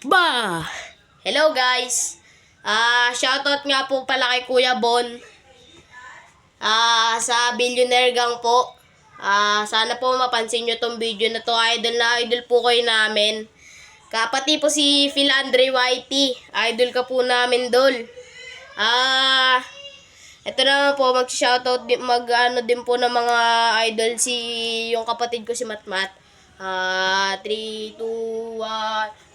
Ba! Hello guys. Shoutout nga po pala kay Kuya Bon. Sa Billionaire Gang po. Sana po mapansin nyo tong video na to. Idol na idol po kayo namin. Kapati po si Phil Andre Whitey. Idol ka po namin dol. Ito naman po, mag-shoutout din, din po ng mga idol yung kapatid ko si Matmat. 3, 2, 1.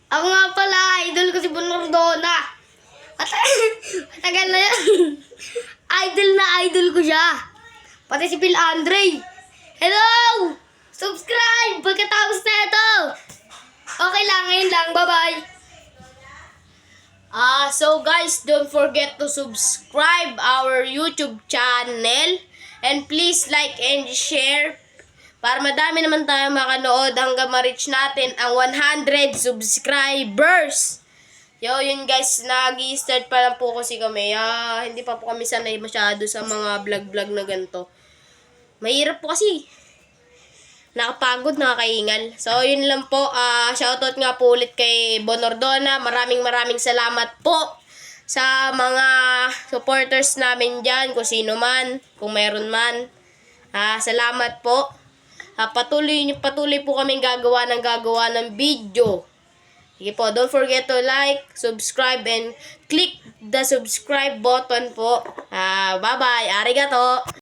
Ako nga pala, idol ko si Bonordona. Tagal na yan. Idol na idol ko siya. Pati si Phil Andre. Hello! Subscribe pagkatapos na ito. Okay lang, ngayon lang. Bye-bye. So guys, don't forget to subscribe our YouTube channel. And please like and share. Para madami naman tayo makanood hanggang ma-reach natin ang 100 subscribers. Yun guys, nag-i-start pa lang po kasi kami. Hindi pa po kami sanay masyado sa mga vlog-vlog na ganito. Mahirap po kasi. Nakapagod, nakakaingal. So, yun lang po. Shoutout nga po ulit kay Bonordona. Maraming salamat po sa mga supporters namin dyan. Kung sino man, kung meron man. Salamat po. Patuloy po kaming gagawa ng video. Sige po, don't forget to like, subscribe, and click the subscribe button po. Bye-bye. Arigato.